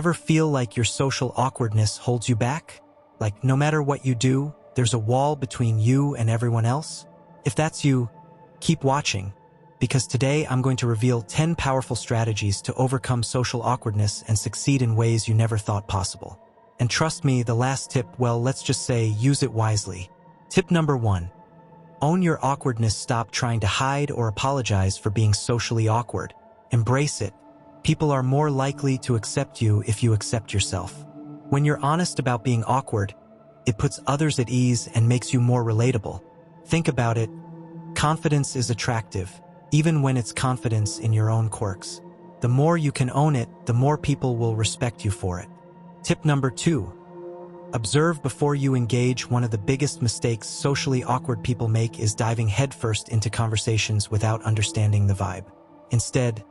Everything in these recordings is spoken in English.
Ever feel like your social awkwardness holds you back? Like no matter what you do, there's a wall between you and everyone else? If that's you, keep watching, because today I'm going to reveal 10 powerful strategies to overcome social awkwardness and succeed in ways you never thought possible. And trust me, the last tip, well, let's just say use it wisely. Tip number 1. Own your awkwardness. Stop trying to hide or apologize for being socially awkward. Embrace it. People are more likely to accept you if you accept yourself. When you're honest about being awkward, it puts others at ease and makes you more relatable. Think about it. Confidence is attractive, even when it's confidence in your own quirks. The more you can own it, the more people will respect you for it. Tip number 2. Observe before you engage. One of the biggest mistakes socially awkward people make is diving headfirst into conversations without understanding the vibe. Instead,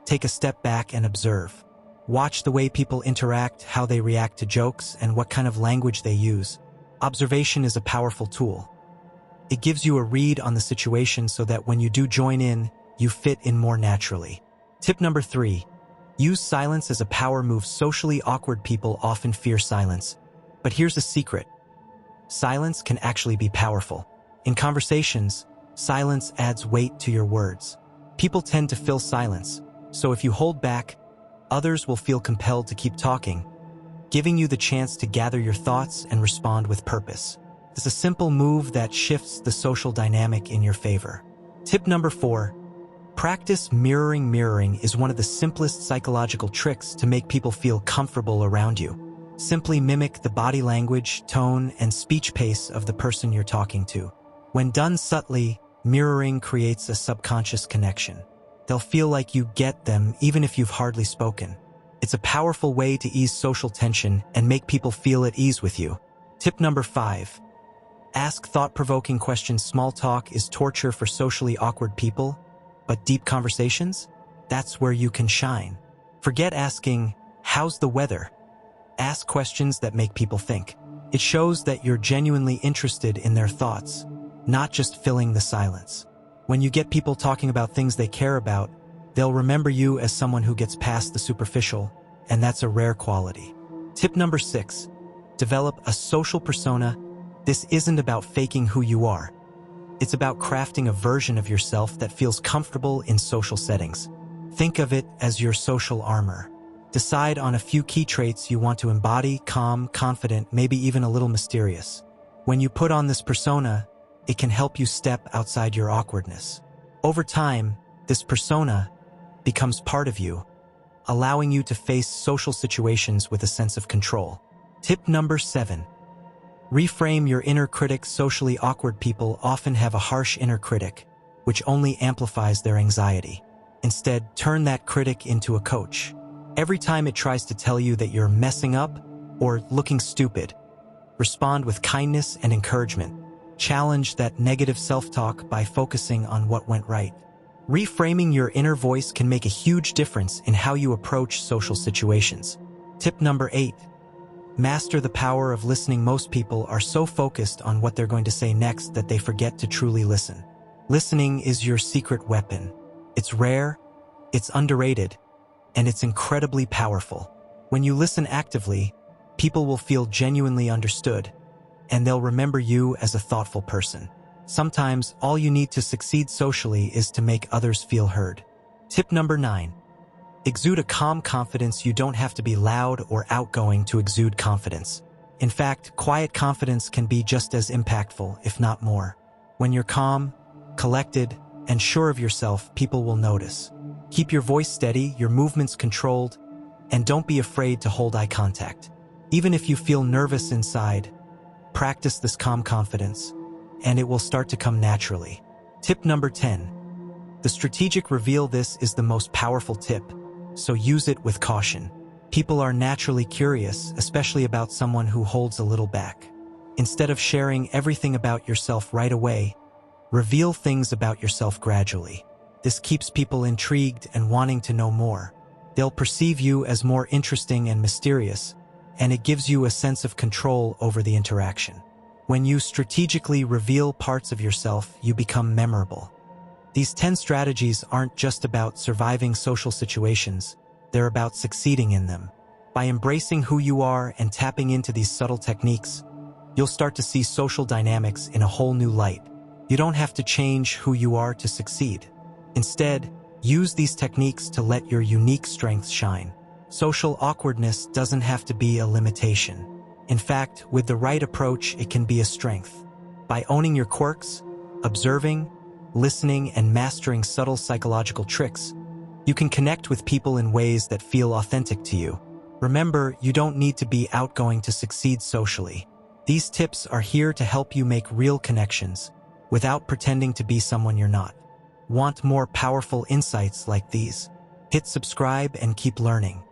take a step back and observe. Watch the way people interact, how they react to jokes, and what kind of language they use. Observation is a powerful tool. It gives you a read on the situation so that when you do join in, you fit in more naturally. Tip number 3. Use silence as a power move. Socially awkward people often fear silence. But here's a secret. Silence can actually be powerful. In conversations, silence adds weight to your words. People tend to fill silence, so if you hold back, others will feel compelled to keep talking, giving you the chance to gather your thoughts and respond with purpose. It's a simple move that shifts the social dynamic in your favor. Tip number 4. Practice mirroring. Mirroring is one of the simplest psychological tricks to make people feel comfortable around you. Simply mimic the body language, tone, and speech pace of the person you're talking to. When done subtly, mirroring creates a subconscious connection. They'll feel like you get them even if you've hardly spoken. It's a powerful way to ease social tension and make people feel at ease with you. Tip number 5. Ask thought-provoking questions. Small talk is torture for socially awkward people, but deep conversations? That's where you can shine. Forget asking, "How's the weather?" Ask questions that make people think. It shows that you're genuinely interested in their thoughts, not just filling the silence. When you get people talking about things they care about, they'll remember you as someone who gets past the superficial, and that's a rare quality. Tip number 6. Develop a social persona. This isn't about faking who you are. It's about crafting a version of yourself that feels comfortable in social settings. Think of it as your social armor. Decide on a few key traits you want to embody: calm, confident, maybe even a little mysterious. When you put on this persona, it can help you step outside your awkwardness. Over time, this persona becomes part of you, allowing you to face social situations with a sense of control. Tip number 7. Reframe your inner critic. Socially awkward people often have a harsh inner critic, which only amplifies their anxiety. Instead, turn that critic into a coach. Every time it tries to tell you that you're messing up or looking stupid, respond with kindness and encouragement. Challenge that negative self-talk by focusing on what went right. Reframing your inner voice can make a huge difference in how you approach social situations. Tip number 8. Master the power of listening. Most people are so focused on what they're going to say next that they forget to truly listen. Listening is your secret weapon. It's rare, it's underrated, and it's incredibly powerful. When you listen actively, people will feel genuinely understood, and they'll remember you as a thoughtful person. Sometimes, all you need to succeed socially is to make others feel heard. Tip number 9. Exude a calm confidence. You don't have to be loud or outgoing to exude confidence. In fact, quiet confidence can be just as impactful, if not more. When you're calm, collected, and sure of yourself, people will notice. Keep your voice steady, your movements controlled, and don't be afraid to hold eye contact. Even if you feel nervous inside, practice this calm confidence, and it will start to come naturally. Tip number 10. The strategic reveal. This is the most powerful tip, so use it with caution. People are naturally curious, especially about someone who holds a little back. Instead of sharing everything about yourself right away, reveal things about yourself gradually. This keeps people intrigued and wanting to know more. They'll perceive you as more interesting and mysterious, and it gives you a sense of control over the interaction. When you strategically reveal parts of yourself, you become memorable. These 10 strategies aren't just about surviving social situations, they're about succeeding in them. By embracing who you are and tapping into these subtle techniques, you'll start to see social dynamics in a whole new light. You don't have to change who you are to succeed. Instead, use these techniques to let your unique strengths shine. Social awkwardness doesn't have to be a limitation. In fact, with the right approach, it can be a strength. By owning your quirks, observing, listening, and mastering subtle psychological tricks, you can connect with people in ways that feel authentic to you. Remember, you don't need to be outgoing to succeed socially. These tips are here to help you make real connections without pretending to be someone you're not. Want more powerful insights like these? Hit subscribe and keep learning.